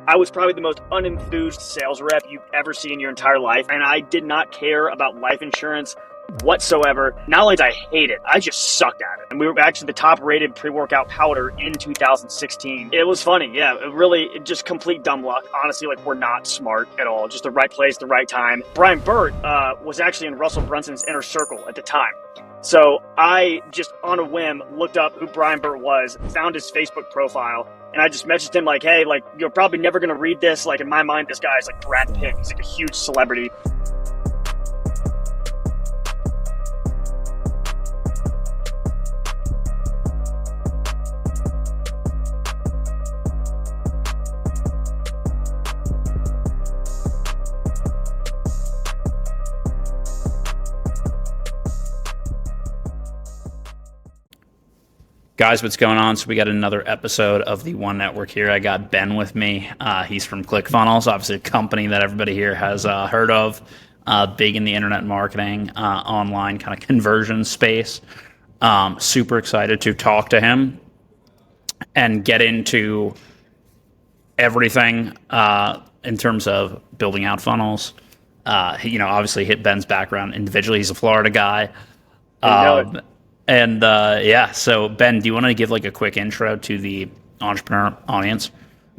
I was probably the most unenthused sales rep you've ever seen in your entire life, and I did not care about life insurance whatsoever. Not only did I hate it, I just sucked at it. And we were actually the top rated pre-workout powder in 2016. It was funny, yeah. It just complete dumb luck. Honestly, like, we're not smart at all. Just the right place, the right time. Brian Burt was actually in Russell Brunson's inner circle at the time. So I just, on a whim, looked up who Brian Burt was, found his Facebook profile, and I just messaged him like, hey, like, you're probably never going to read this. Like, in my mind, this guy is like Brad Pitt. He's like a huge celebrity. Guys, what's going on? So we got another episode of the One Network here. I got Ben with me. He's from ClickFunnels, obviously a company that everybody here has heard of, big in the internet marketing, online kind of conversion space. Super excited to talk to him and get into everything in terms of building out funnels. Obviously hit Ben's background individually. He's a Florida guy. So Ben, do you want to give like a quick intro to the entrepreneur audience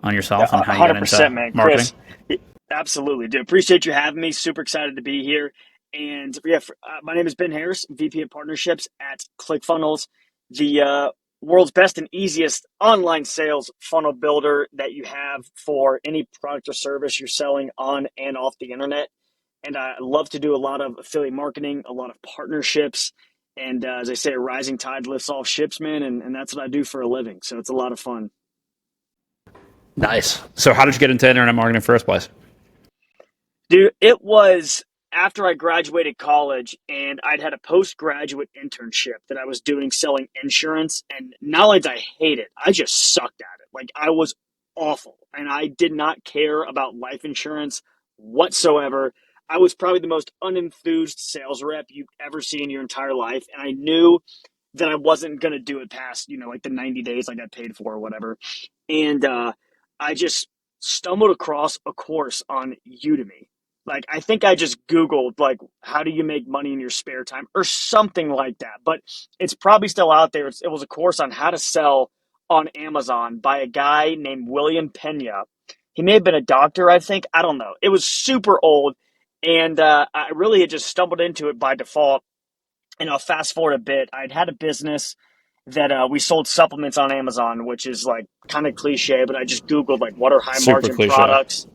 on yourself and how you got into man, marketing? Chris, absolutely, dude. Appreciate you having me. Super excited to be here. And my name is Ben Harris, VP of Partnerships at ClickFunnels, the world's best and easiest online sales funnel builder that you have for any product or service you're selling on and off the internet. And I love to do a lot of affiliate marketing, a lot of partnerships. And as I say, a rising tide lifts all ships, man. And that's what I do for a living. So it's a lot of fun. Nice. So how did you get into internet marketing in the first place? Dude, it was after I graduated college and I'd had a postgraduate internship that I was doing selling insurance. And not only did I hate it, I just sucked at it. Like, I was awful. And I did not care about life insurance whatsoever. I was probably the most unenthused sales rep you've ever seen in your entire life. And I knew that I wasn't going to do it past, like the 90 days I got paid for or whatever. And I just stumbled across a course on Udemy. Like, I think I just Googled, like, how do you make money in your spare time or something like that. But it's probably still out there. It was a course on how to sell on Amazon by a guy named William Pena. He may have been a doctor, I think. I don't know. It was super old. And I really had just stumbled into it by default. And I'll fast forward a bit. I'd had a business that we sold supplements on Amazon, which is like kind of cliche, but I just Googled like what are high margin products.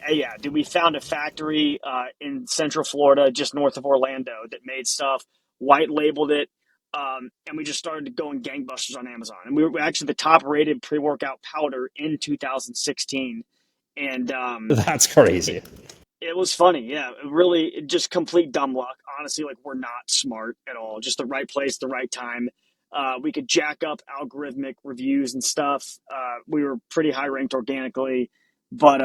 Yeah, dude, we found a factory in Central Florida, just north of Orlando, that made stuff, white labeled it, and we just started going gangbusters on Amazon. And we were actually the top rated pre-workout powder in 2016. And That's crazy. It was funny, yeah. It just complete dumb luck. Honestly, like, we're not smart at all. Just the right place, the right time. We could jack up algorithmic reviews and stuff. We were pretty high ranked organically. But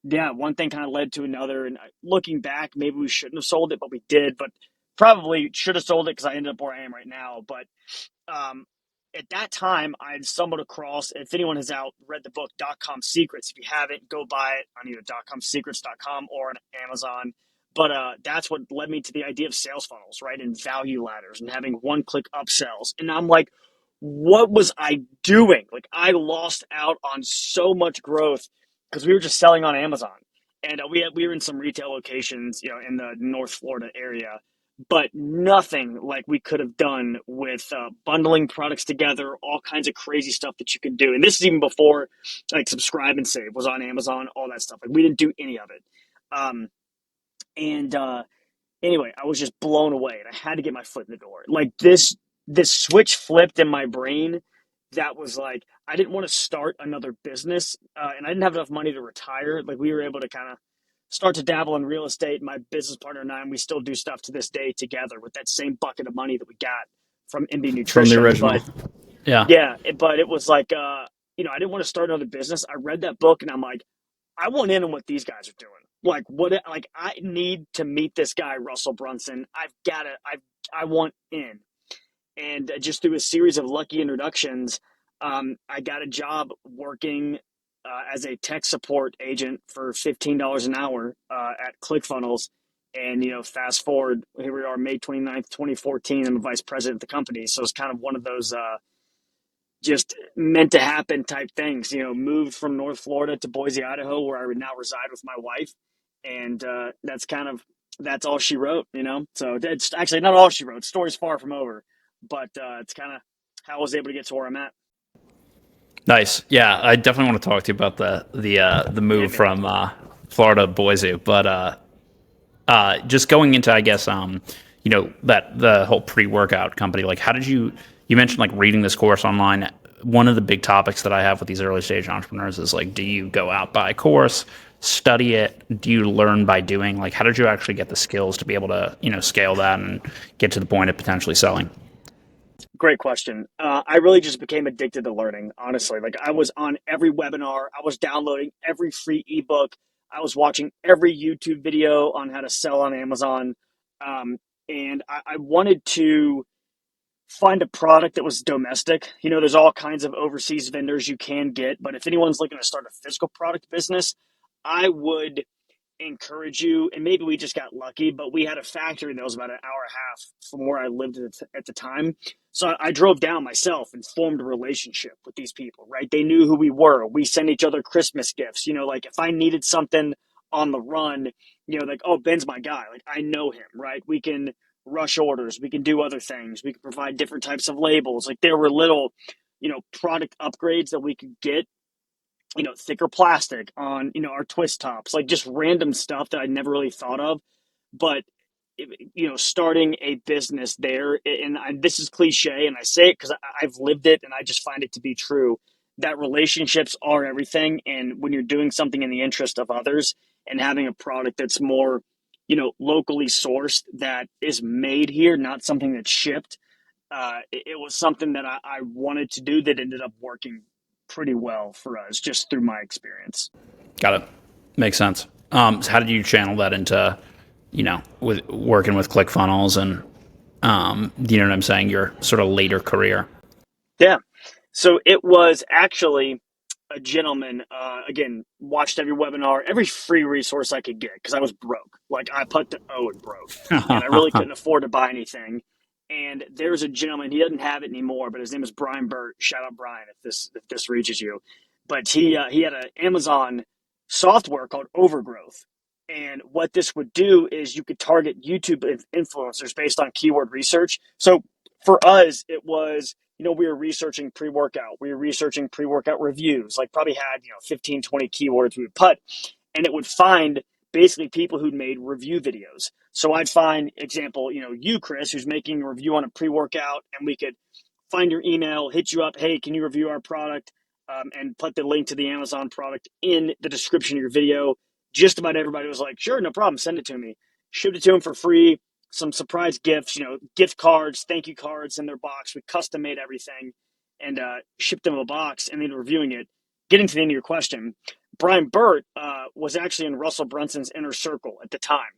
one thing kind of led to another. And looking back, maybe we shouldn't have sold it, but we did. But probably should have sold it because I ended up where I am right now. But at that time, I had stumbled across, if anyone has read the book .com Secrets, if you haven't, go buy it on either .comsecrets.com or on Amazon. But that's what led me to the idea of sales funnels, right? And value ladders and having one-click upsells. And I'm like, what was I doing? Like, I lost out on so much growth because we were just selling on Amazon. And we were in some retail locations, in the North Florida area. But nothing like we could have done with bundling products together, all kinds of crazy stuff that you could do. And this is even before like Subscribe and Save was on Amazon, all that stuff. Like, we didn't do any of it. Anyway, I was just blown away and I had to get my foot in the door. Like, this switch flipped in my brain that was like, I didn't want to start another business and I didn't have enough money to retire. Like, we were able to kind of start to dabble in real estate. My business partner and I, and we still do stuff to this day together with that same bucket of money that we got from MB Nutrition. From the original. Yeah, but it was like, I didn't want to start another business. I read that book and I'm like, I want in on what these guys are doing. Like, I need to meet this guy, Russell Brunson. I want in. And just through a series of lucky introductions, I got a job working as a tech support agent for $15 an hour at ClickFunnels. And, fast forward, here we are, May 29th, 2014. I'm the vice president of the company. So it's kind of one of those just meant to happen type things. Moved from North Florida to Boise, Idaho, where I would now reside with my wife. And that's all she wrote. So it's actually not all she wrote. Story's far from over, but it's kind of how I was able to get to where I'm at. Nice. Yeah, I definitely want to talk to you about the Yeah, move man. from Florida to Boise, but just going into, I guess, that the whole pre-workout company. Like, how did you mentioned like reading this course online? One of the big topics that I have with these early stage entrepreneurs is like, do you go out, buy a course, study it? Do you learn by doing? Like, how did you actually get the skills to be able to, scale that and get to the point of potentially selling? Great question. I really just became addicted to learning, honestly. Like I was on every webinar, I was downloading every free ebook, I was watching every YouTube video on how to sell on Amazon. Um, and I wanted to find a product that was domestic. There's all kinds of overseas vendors you can get, but if anyone's looking to start a physical product business, I would encourage you. And maybe we just got lucky, but we had a factory that was about an hour and a half from where I lived at the time. So I drove down myself and formed a relationship with these people, right? They knew who we were. We sent each other Christmas gifts. Like if I needed something on the run, like, oh, Ben's my guy. Like I know him, right? We can rush orders. We can do other things. We can provide different types of labels. Like there were little, product upgrades that we could get, thicker plastic on, our twist tops, like just random stuff that I never really thought of. But, starting a business there, and this is cliche, and I say it because I've lived it and I just find it to be true that relationships are everything. And when you're doing something in the interest of others and having a product that's more, locally sourced, that is made here, not something that's shipped, it was something that I wanted to do that ended up working pretty well for us just through my experience. Got it. Makes sense. So how did you channel that into, with working with ClickFunnels and, you know what I'm saying, your sort of later career? Yeah. So it was actually a gentleman, again, watched every webinar, every free resource I could get because I was broke. Like I put to O and broke, and I really couldn't afford to buy anything. And there's a gentleman, he doesn't have it anymore, but his name is Brian Burt. Shout out Brian if this reaches you. But he had an Amazon software called Overgrowth. And what this would do is you could target YouTube influencers based on keyword research. So for us, it was, we were researching pre-workout. We were researching pre-workout reviews, like probably had, 15, 20 keywords we would put, and it would find basically people who'd made review videos. So I'd find, example, you, Chris, who's making a review on a pre-workout, and we could find your email, hit you up, hey, can you review our product? And put the link to the Amazon product in the description of your video. Just about everybody was like, sure, no problem, send it to me. Shipped it to them for free. Some surprise gifts, gift cards, thank you cards in their box. We custom made everything and shipped them a box and then reviewing it. Getting to the end of your question, Brian Burt was actually in Russell Brunson's inner circle at the time.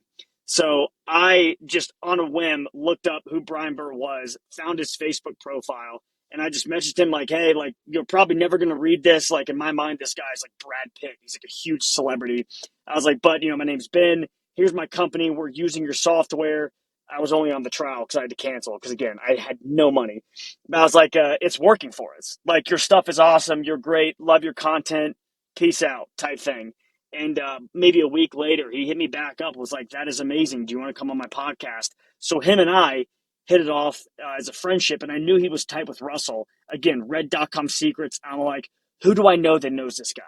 So I just on a whim looked up who Brian Burt was, found his Facebook profile, and I just messaged him like, hey, like, you're probably never going to read this. Like, in my mind, this guy's like Brad Pitt. He's like a huge celebrity. I was like, but, my name's Ben. Here's my company. We're using your software. I was only on the trial because I had to cancel because, again, I had no money. But I was like, it's working for us. Like, your stuff is awesome. You're great. Love your content. Peace out type thing. And maybe a week later, he hit me back up, was like, that is amazing. Do you want to come on my podcast? So him and I hit it off as a friendship. And I knew he was tight with Russell. Again, red.com secrets. I'm like, who do I know that knows this guy?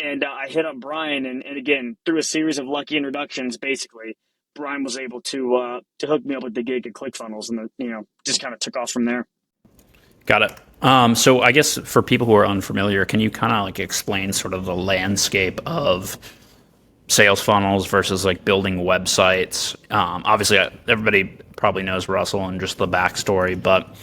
And I hit up Brian. And again, through a series of lucky introductions, basically, Brian was able to hook me up with the gig at ClickFunnels, and just kind of took off from there. Got it. So I guess for people who are unfamiliar, can you kind of like explain sort of the landscape of sales funnels versus like building websites? Obviously, everybody probably knows Russell and just the backstory, but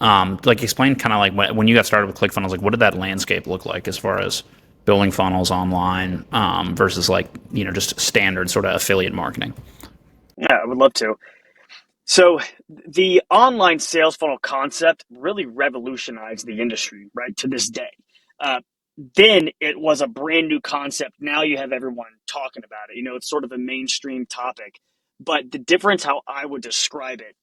like explain kind of like when you got started with ClickFunnels, like what did that landscape look like as far as building funnels online versus like just standard sort of affiliate marketing? Yeah, I would love to. So the online sales funnel concept really revolutionized the industry, right, to this day. Uh, then it was a brand new concept. Now you have everyone talking about it. It's sort of a mainstream topic. But the difference, how I would describe it,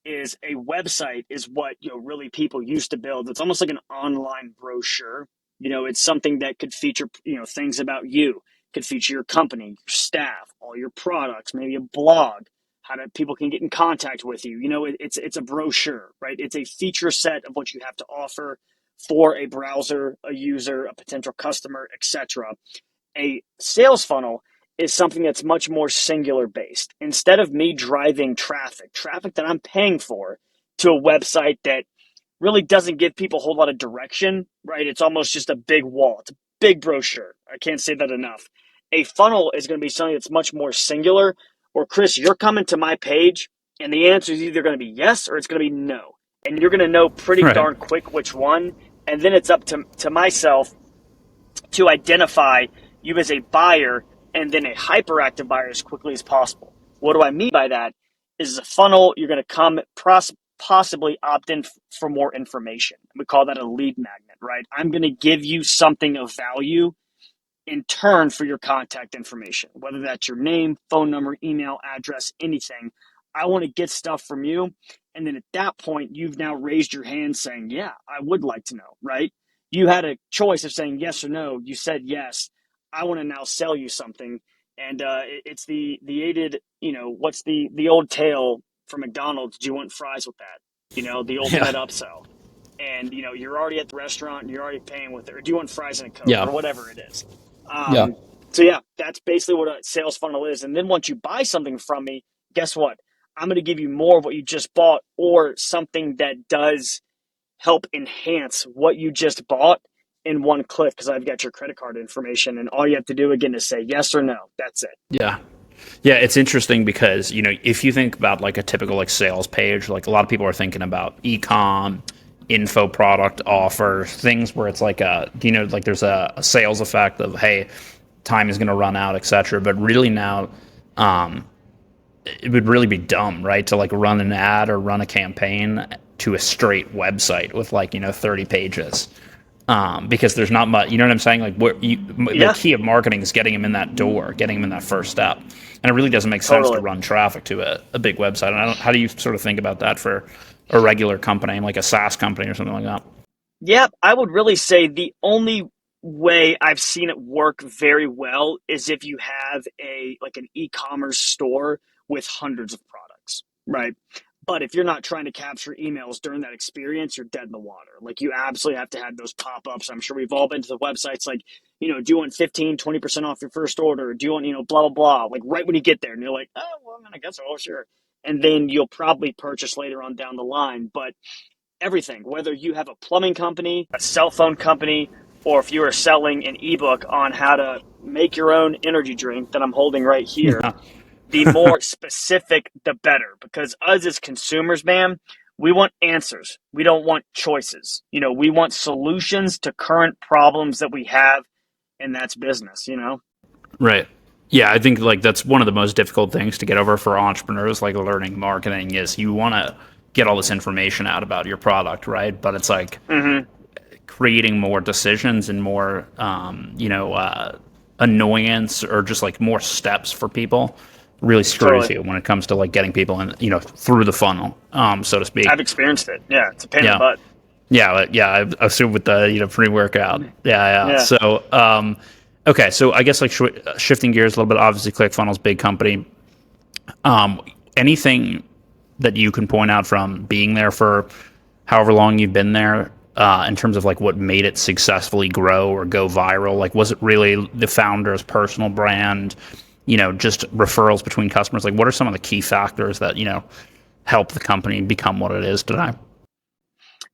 is a website is what really people used to build. It's almost like an online brochure. It's something that could feature things about you, could feature your company, your staff, all your products, maybe a blog, how to people can get in contact with you. It's a brochure, right? It's a feature set of what you have to offer for a browser, a user, a potential customer, etc. A sales funnel is something that's much more singular based. Instead of me driving traffic that I'm paying for, to a website that really doesn't give people a whole lot of direction, right? It's almost just a big wall. It's a big brochure. I can't say that enough. A funnel is going to be something that's much more singular. Or, Chris, you're coming to my page, and the answer is either going to be yes or it's going to be no. And you're going to know pretty Right. darn quick which one. And then it's up to myself to identify you as a buyer and then a hyperactive buyer as quickly as possible. What do I mean by that? Is a funnel, you're going to come possibly opt in for more information. We call that a lead magnet, right? I'm going to give you something of value in turn for your contact information, whether that's your name, phone number, email, address, anything. I want to get stuff from you. And then at that point, you've now raised your hand saying, yeah, I would like to know, right? You had a choice of saying yes or no. You said yes. I want to now sell you something. And it's the aided, what's the old tale from McDonald's? Do you want fries with that? The Yeah. ultimate upsell. And, you're already at the restaurant and you're already paying with it. Or do you want fries and a Coke Yeah. or whatever it is? Yeah. Um, so yeah, that's basically what a sales funnel is. And then once you buy something from me, guess what? I'm going to give you more of what you just bought or something that does help enhance what you just bought in one click because I've got your credit card information. And all you have to do again is say yes or no. That's it. Yeah. Yeah, it's interesting because, if you think about like a typical like sales page, like a lot of people are thinking about e-com, info product offer, things where it's like like there's a sales effect of, hey, time is going to run out, etc. But really now, um, it would really be dumb, right, to like run an ad or run a campaign to a straight website with like 30 pages, because there's not much. You know what I'm saying? Like, the Yeah, key of marketing is getting them in that door, getting them in that first step, and it really doesn't make sense to totally. run traffic to a big website. And how do you sort of think about that for a regular company, like a SaaS company or something like that? Yeah, I would really say the only way I've seen it work very well is if you have an e-commerce store with hundreds of products, right? But if you're not trying to capture emails during that experience, you're dead in the water. Like you absolutely have to have those pop-ups. I'm sure we've all been to the websites like, do you want 15, 20% off your first order? Do you want, blah, blah, blah. Like right when you get there and you're like, oh, well, I guess, oh, sure. And then you'll probably purchase later on down the line. But everything, whether you have a plumbing company, a cell phone company, or if you are selling an ebook on how to make your own energy drink that I'm holding right here, Yeah. the more specific, the better. Because us as consumers, man, we want answers. We don't want choices. We want solutions to current problems that we have, and that's business. Right. Yeah, I think like that's one of the most difficult things to get over for entrepreneurs, like learning marketing, is you want to get all this information out about your product, right? But it's like Mm-hmm. creating more decisions and more, annoyance or just like more steps for people really screws Totally. you when it comes to like getting people in, through the funnel, so to speak. I've experienced it. Yeah, it's a pain in the Yeah. butt. Yeah, yeah, I assume with the pre-workout. Yeah, yeah. Yeah. So, okay, so I guess like shifting gears a little bit. Obviously, ClickFunnels, big company. Um, Anything that you can point out from being there for however long you've been there, in terms of like what made it successfully grow or go viral? Like, was it really the founder's personal brand? Just referrals between customers. Like, what are some of the key factors that help the company become what it is today?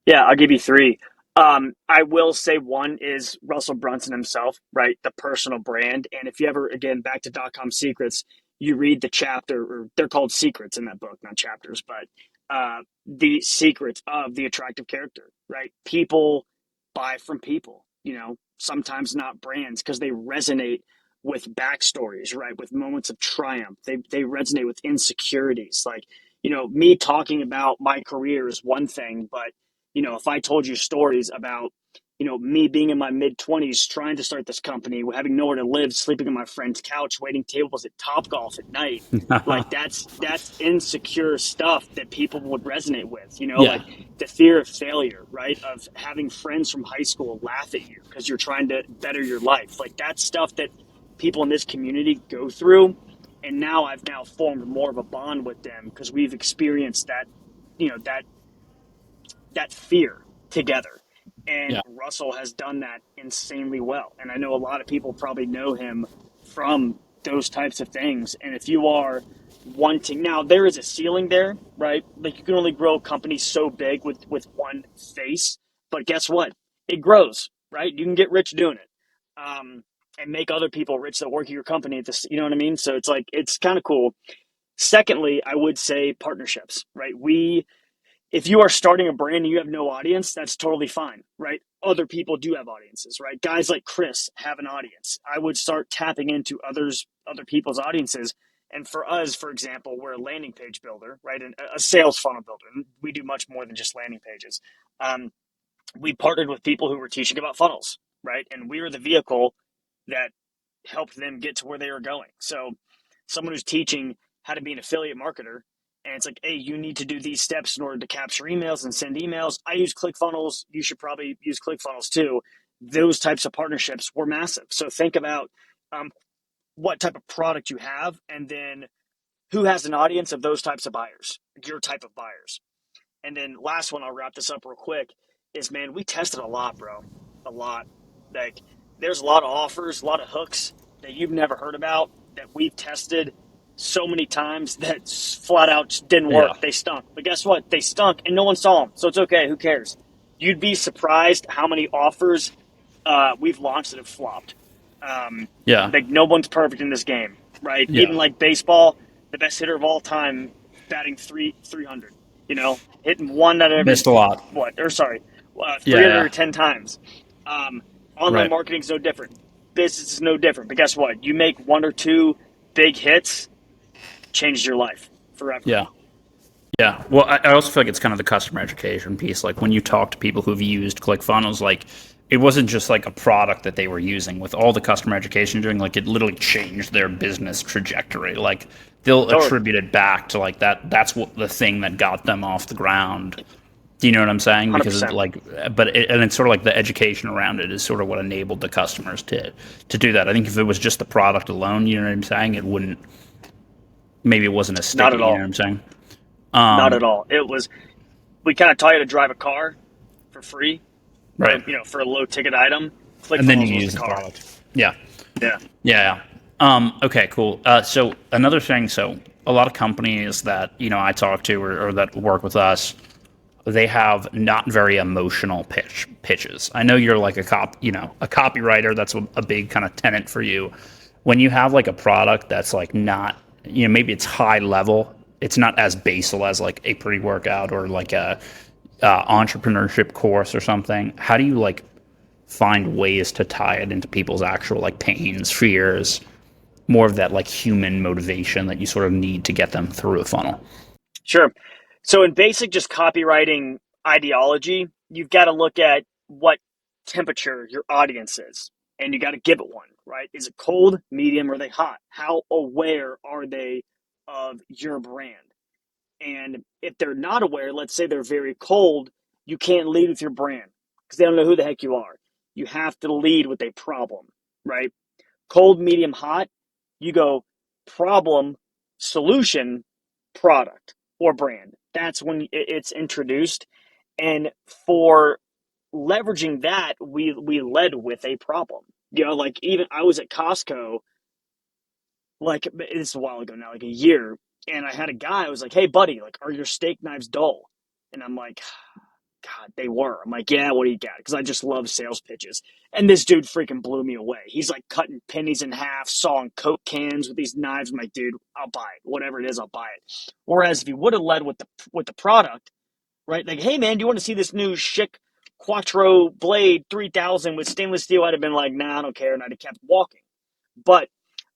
Yeah, I'll give you three. I will say one is Russell Brunson himself, right? The personal brand. And if you ever, again, back to .com secrets, you read the chapter, or they're called secrets in that book, not chapters, but the secrets of the attractive character, right? People buy from people, sometimes not brands because they resonate with backstories, right? With moments of triumph. They resonate with insecurities. Like, me talking about my career is one thing, but if I told you stories about, me being in my mid 20s, trying to start this company, having nowhere to live, sleeping on my friend's couch, waiting tables at Top Golf at night. Like that's insecure stuff that people would resonate with, Yeah. like the fear of failure, right? Of having friends from high school laugh at you because you're trying to better your life. Like that's stuff that people in this community go through. And now I've now formed more of a bond with them because we've experienced that, that fear together. And Yeah. Russell has done that insanely well. And I know a lot of people probably know him from those types of things. And if you are wanting, now there is a ceiling there, right? Like you can only grow a company so big with one face, but guess what? It grows, right? You can get rich doing it. And make other people rich that work at your company at this, you know what I mean? So it's like, it's kind of cool. Secondly, I would say partnerships, right? If you are starting a brand and you have no audience, that's totally fine, right? Other people do have audiences, right? Guys like Chris have an audience. I would start tapping into other people's audiences. And for us, for example, we're a landing page builder, right? And a sales funnel builder. And we do much more than just landing pages. We partnered with people who were teaching about funnels, right? And we were the vehicle that helped them get to where they were going. So someone who's teaching how to be an affiliate marketer, and it's like, hey, you need to do these steps in order to capture emails and send emails. I use ClickFunnels. You should probably use ClickFunnels too. Those types of partnerships were massive. So think about what type of product you have, and then who has an audience of those types of buyers, your type of buyers. And then last one, I'll wrap this up real quick, is man, we tested a lot, bro. A lot. Like there's a lot of offers, a lot of hooks that you've never heard about that we've tested so many times that flat out didn't work. Yeah. They stunk. But guess what? They stunk and no one saw them. So it's okay. Who cares? You'd be surprised how many offers we've launched that have flopped. Yeah. Like no one's perfect in this game, right? Even Yeah. like baseball, the best hitter of all time, batting 300. Hitting one out of every Missed a lot. what? Or sorry, Yeah. Yeah. 310 times. Online Right. marketing is no different. Business is no different. But guess what? You make one or two big hits, changes your life forever. Yeah. Yeah. Well, I also feel like it's kind of the customer education piece. Like when you talk to people who've used ClickFunnels, like it wasn't just like a product that they were using. With all the customer education doing, like it literally changed their business trajectory. Like they'll Totally, attribute it back to like that. That's what the thing that got them off the ground. Do you know what I'm saying? Because it, 100%. like, and it's sort of like the education around it is sort of what enabled the customers to do that. I think if it was just the product alone, you know what I'm saying, it wouldn't. Maybe it wasn't as Not sticky. at You know all. what I'm saying? Not at all. It was. We kind of taught you to drive a car for free, or Right. for a low ticket item. And then you ClickFunnels was the use the car. product. Yeah. Yeah. Yeah. Okay, cool. So another thing, so a lot of companies that, I talk to or that work with us, they have not very emotional pitches. I know you're like a copywriter. That's a big kind of tenet for you. When you have like a product that's like not, maybe it's high level, it's not as basal as like a pre-workout or like a entrepreneurship course or something. How do you like find ways to tie it into people's actual like pains, fears, more of that like human motivation that you sort of need to get them through a funnel? Sure. So in basic just copywriting ideology, you've got to look at what temperature your audience is, and you got to give it one, right? Is it cold, medium, or are they hot? How aware are they of your brand? And if they're not aware, let's say they're very cold, you can't lead with your brand because they don't know who the heck you are. You have to lead with a problem, right? Cold, medium, hot, you go problem, solution, product, or brand. That's when it's introduced. And for leveraging that, we led with a problem. Like even I was at Costco, like it's a while ago now, like a year, and I had a guy. I was like, "Hey, buddy, like, are your steak knives dull?" And I'm like, God, they were. I'm like, yeah, what do you got? Because I just love sales pitches. And this dude freaking blew me away. He's like cutting pennies in half, sawing Coke cans with these knives. I'm like, dude, I'll buy it. Whatever it is, I'll buy it. Whereas if you would have led with the product, right? Like, hey man, do you want to see this new Schick Quattro Blade 3000 with stainless steel? I'd have been like, nah, I don't care, and I'd have kept walking. But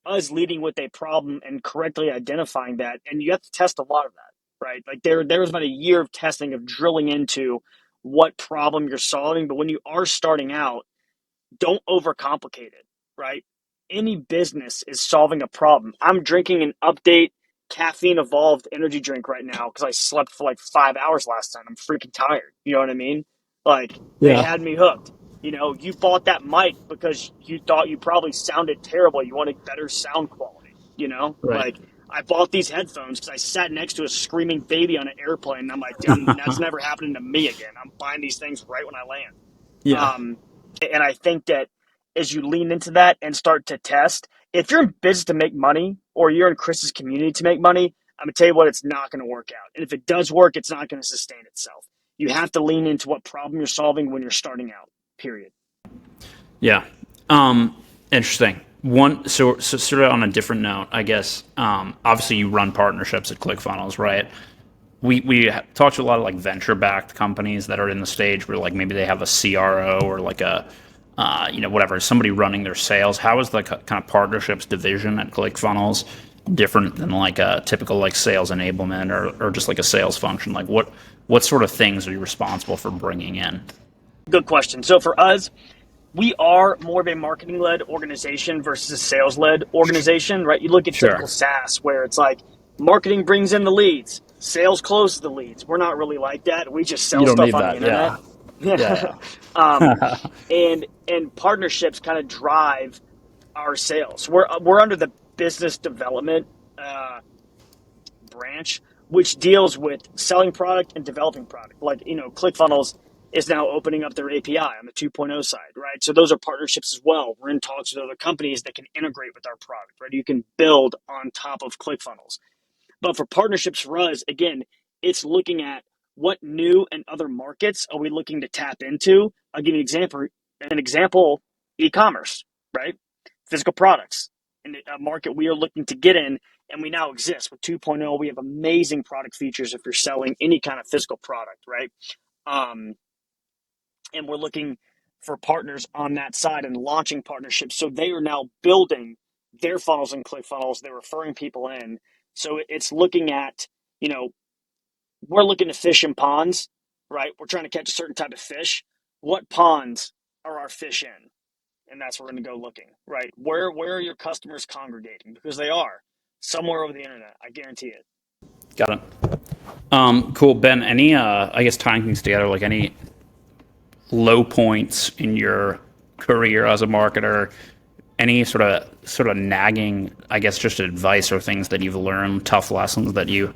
us leading with a problem and correctly identifying that, and you have to test a lot of that, right? Like there was about a year of testing of drilling into what problem you're solving. But when you are starting out, don't overcomplicate it, right? Any business is solving a problem. I'm drinking an update caffeine evolved energy drink right now because I slept for like 5 hours last night. I'm freaking tired. You know what I mean? Like they Yeah. had me hooked. You bought that mic because you thought you probably sounded terrible. You wanted better sound quality, Right. Like I bought these headphones because I sat next to a screaming baby on an airplane. And I'm like, that's never happening to me again. I'm buying these things right when I land. Yeah. And I think that as you lean into that and start to test, if you're in business to make money or you're in Chris's community to make money, I'm going to tell you what, it's not going to work out. And if it does work, it's not going to sustain itself. You have to lean into what problem you're solving when you're starting out, period. Yeah. Um, Interesting. So sort of on a different note, I guess. Obviously, you run partnerships at ClickFunnels, right? We talked to a lot of like venture backed companies that are in the stage where like maybe they have a CRO or like a whatever, somebody running their sales. How is the kind of partnerships division at ClickFunnels different than like a typical like sales enablement or just like a sales function? Like what sort of things are you responsible for bringing in? Good question. So for us, we are more of a marketing led organization versus a sales led organization, right? You look at typical Sure. SaaS where it's like marketing brings in the leads, sales closes the leads. We're not really like that. We just You sell don't stuff need on the that. internet. Yeah. Yeah. um, Yeah. and partnerships kind of drive our sales. We're under the business development uh, branch, which deals with selling product and developing product. Like, ClickFunnels is now opening up their API on the 2.0 side, right? So those are partnerships as well. We're in talks with other companies that can integrate with our product, right? You can build on top of ClickFunnels. But for partnerships for us, again, it's looking at what new and other markets are we looking to tap into. I'll give you an example, e-commerce, right? Physical products in a market we are looking to get in, and we now exist with 2.0. We have amazing product features if you're selling any kind of physical product, right? Um, and we're looking for partners on that side and launching partnerships. So they are now building their funnels and ClickFunnels. They're referring people in. So it's looking at, you know, we're looking to fish in ponds, right? We're trying to catch a certain type of fish. What ponds are our fish in? And that's where we're going to go looking, right? Where are your customers congregating? Because they are somewhere over the internet. I guarantee it. Got it. Cool. Ben, any I guess tying things together, like any low points in your career as a marketer, any sort of nagging, I guess, just advice or things that you've learned, tough lessons that you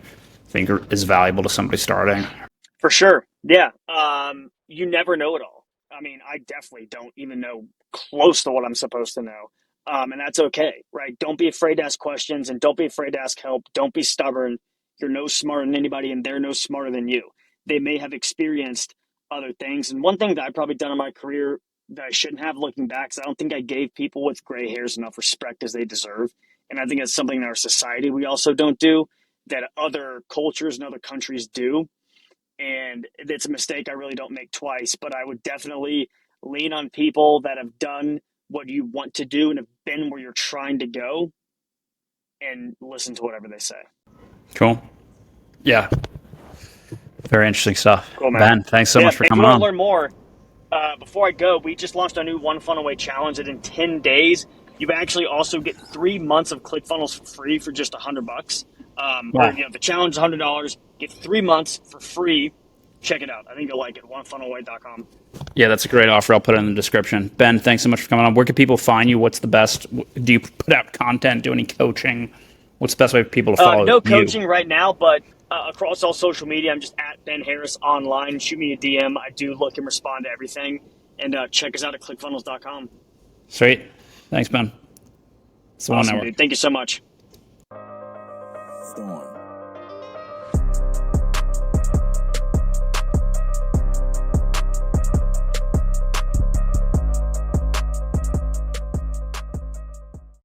think is valuable to somebody starting? For sure. Yeah. You never know it all. I mean, I definitely don't even know close to what I'm supposed to know. And that's okay, right? Don't be afraid to ask questions and don't be afraid to ask help. Don't be stubborn. You're no smarter than anybody and they're no smarter than you. They may have experienced other things. And one thing that I've probably done in my career that I shouldn't have looking back is I don't think I gave people with gray hairs enough respect as they deserve. And I think that's something in our society we also don't do that other cultures and other countries do, and it's a mistake I really don't make twice. But I would definitely lean on people that have done what you want to do and have been where you're trying to go, and listen to whatever they say. Cool. Yeah. Very interesting stuff. Cool, man. Ben, thanks so Yeah, much for if you coming want to on. learn more, before I go, we just launched a new One Funnel Away challenge that in 10 days, you actually also get 3 months of ClickFunnels for free for just $100. Or, Wow. the challenge is $100, get 3 months for free. Check it out. I think you'll like it. OneFunnelAway.com. Yeah, that's a great offer. I'll put it in the description. Ben, thanks so much for coming on. Where can people find you? What's the best? Do you put out content? Do any coaching? What's the best way for people to follow No you? coaching right now, but across all social media, I'm just at Ben Harris online. Shoot me a DM. I do look and respond to everything. And check us out at ClickFunnels.com. Sweet. Thanks, Ben. It's the One Awesome, Network. dude. Thank you so much. Storm.